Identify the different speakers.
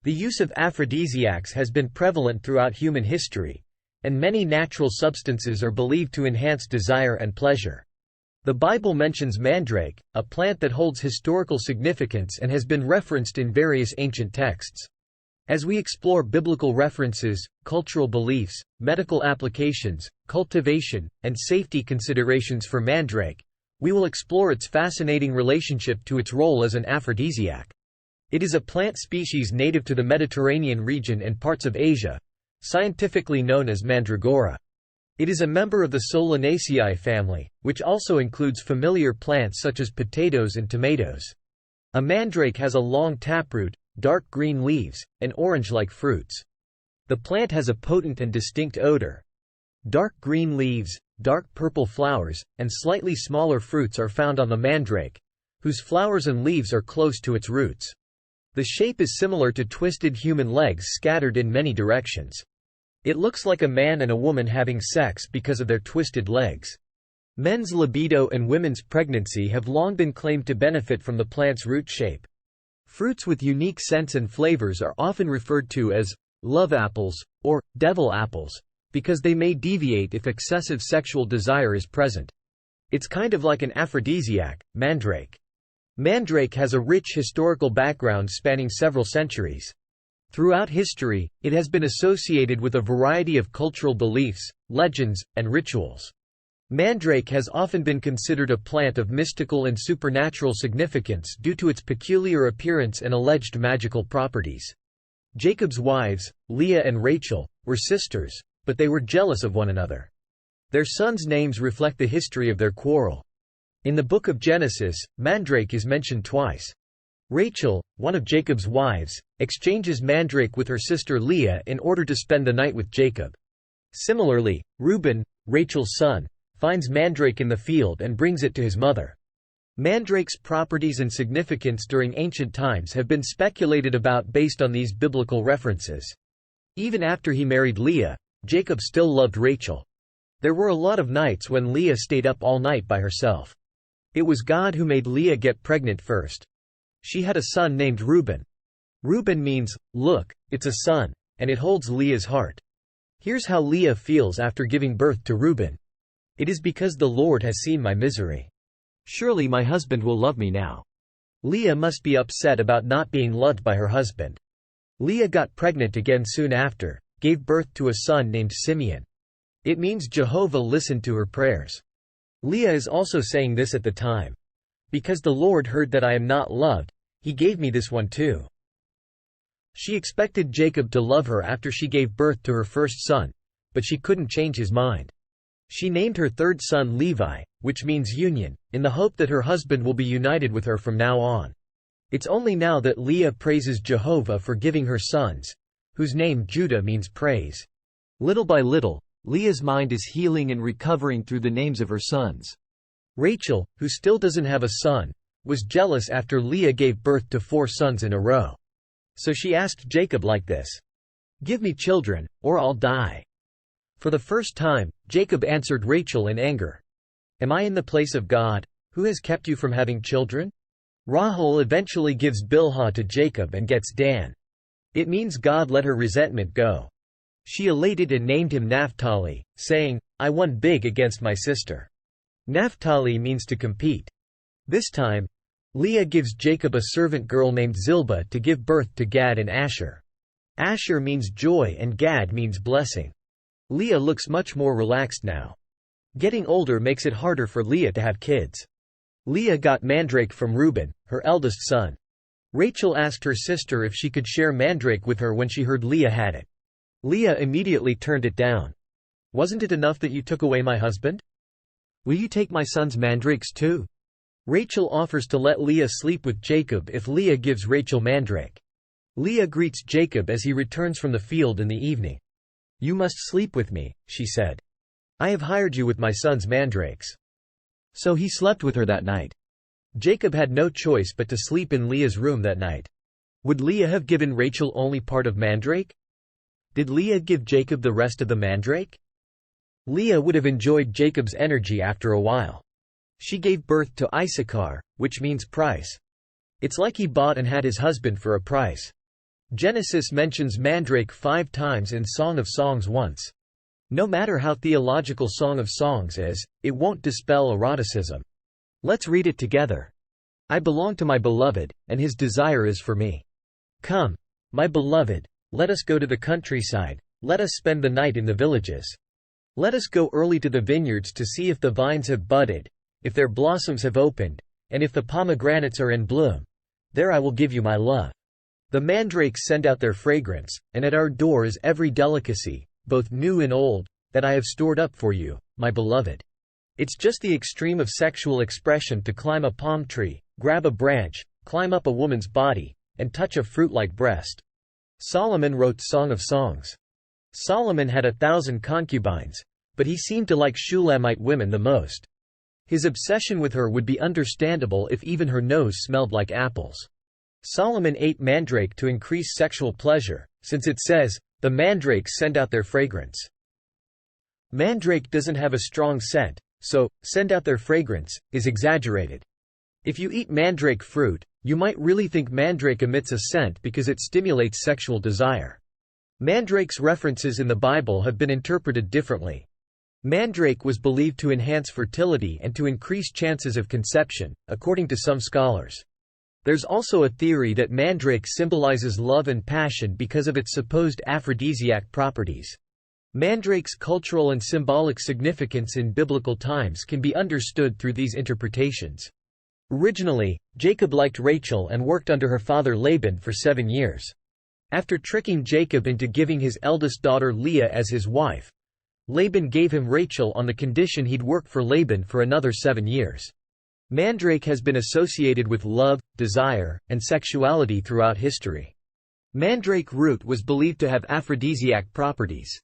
Speaker 1: The use of aphrodisiacs has been prevalent throughout human history, and many natural substances are believed to enhance desire and pleasure. The Bible mentions mandrake, a plant that holds historical significance and has been referenced in various ancient texts. As we explore biblical references, cultural beliefs, medical applications, cultivation, and safety considerations for mandrake, we will explore its fascinating relationship to its role as an aphrodisiac. It is a plant species native to the Mediterranean region and parts of Asia, scientifically known as mandragora. It is a member of the Solanaceae family, which also includes familiar plants such as potatoes and tomatoes. A mandrake has a long taproot, dark green leaves, and orange-like fruits. The plant has a potent and distinct odor. Dark green leaves, dark purple flowers, and slightly smaller fruits are found on the mandrake, whose flowers and leaves are close to its roots. The shape is similar to twisted human legs scattered in many directions. It looks like a man and a woman having sex because of their twisted legs. Men's libido and women's pregnancy have long been claimed to benefit from the plant's root shape. Fruits with unique scents and flavors are often referred to as love apples or devil apples, because they may deviate if excessive sexual desire is present. It's kind of like an aphrodisiac, mandrake. Mandrake has a rich historical background spanning several centuries. Throughout history, it has been associated with a variety of cultural beliefs, legends, and rituals. Mandrake has often been considered a plant of mystical and supernatural significance due to its peculiar appearance and alleged magical properties. Jacob's wives, Leah and Rachel, were sisters, but they were jealous of one another. Their sons' names reflect the history of their quarrel. In the book of Genesis, mandrake is mentioned twice. Rachel, one of Jacob's wives, exchanges mandrake with her sister Leah in order to spend the night with Jacob. Similarly, Reuben, Rachel's son, finds mandrake in the field and brings it to his mother. Mandrake's properties and significance during ancient times have been speculated about based on these biblical references. Even after he married Leah, Jacob still loved Rachel. There were a lot of nights when Leah stayed up all night by herself. It was God who made Leah get pregnant first. She had a son named Reuben. Reuben means, look, it's a son, and it holds Leah's heart. Here's how Leah feels after giving birth to Reuben. It is because the Lord has seen my misery. Surely my husband will love me now. Leah must be upset about not being loved by her husband. Leah got pregnant again soon after, gave birth to a son named Simeon. It means Jehovah listened to her prayers. Leah is also saying this at the time. Because the Lord heard that I am not loved, he gave me this one too. She expected Jacob to love her after she gave birth to her first son, but she couldn't change his mind. She named her third son Levi, which means union, in the hope that her husband will be united with her from now on. It's only now that Leah praises Jehovah for giving her sons, whose name Judah means praise. Little by little, Leah's mind is healing and recovering through the names of her sons. Rachel, who still doesn't have a son, was jealous after Leah gave birth to 4 sons in a row. So she asked Jacob like this, "Give me children, or I'll die." For the first time, Jacob answered Rachel in anger. "Am I in the place of God, who has kept you from having children?" Rahel eventually gives Bilhah to Jacob and gets Dan. It means God let her resentment go. She elated and named him Naphtali, saying, "I won big against my sister." Naphtali means to compete. This time, Leah gives Jacob a servant girl named Zilpah to give birth to Gad and Asher. Asher means joy and Gad means blessing. Leah looks much more relaxed now. Getting older makes it harder for Leah to have kids. Leah got mandrake from Reuben, her eldest son. Rachel asked her sister if she could share mandrake with her when she heard Leah had it. Leah immediately turned it down. "Wasn't it enough that you took away my husband? Will you take my son's mandrakes too?" Rachel offers to let Leah sleep with Jacob if Leah gives Rachel mandrake. Leah greets Jacob as he returns from the field in the evening. "You must sleep with me," she said. "I have hired you with my son's mandrakes." So he slept with her that night. Jacob had no choice but to sleep in Leah's room that night. Would Leah have given Rachel only part of mandrake? Did Leah give Jacob the rest of the mandrake? Leah would have enjoyed Jacob's energy after a while. She gave birth to Issachar, which means price. It's like he bought and had his husband for a price. Genesis mentions Mandrake 5 times and Song of Songs once. No matter how theological Song of Songs is, it won't dispel eroticism. Let's read it together. I belong to my beloved, and his desire is for me. Come, my beloved, let us go to the countryside, let us spend the night in the villages. Let us go early to the vineyards to see if the vines have budded, if their blossoms have opened, and if the pomegranates are in bloom. There I will give you my love. The mandrakes send out their fragrance, and at our door is every delicacy, both new and old, that I have stored up for you, my beloved. It's just the extreme of sexual expression to climb a palm tree, grab a branch, climb up a woman's body, and touch a fruit-like breast. Solomon wrote Song of Songs. Solomon had 1,000 concubines, but he seemed to like Shulamite women the most. His obsession with her would be understandable if even her nose smelled like apples. Solomon ate mandrake to increase sexual pleasure, since it says, "The mandrakes send out their fragrance." Mandrake doesn't have a strong scent, so, "send out their fragrance," is exaggerated. If you eat mandrake fruit, you might really think mandrake emits a scent because it stimulates sexual desire. Mandrake's references in the Bible have been interpreted differently. Mandrake was believed to enhance fertility and to increase chances of conception, according to some scholars. There's also a theory that mandrake symbolizes love and passion because of its supposed aphrodisiac properties. Mandrake's cultural and symbolic significance in biblical times can be understood through these interpretations. Originally, Jacob liked Rachel and worked under her father Laban for 7 years. After tricking Jacob into giving his eldest daughter Leah as his wife, Laban gave him Rachel on the condition he'd work for Laban for another 7 years. Mandrake has been associated with love, desire, and sexuality throughout history. Mandrake root was believed to have aphrodisiac properties.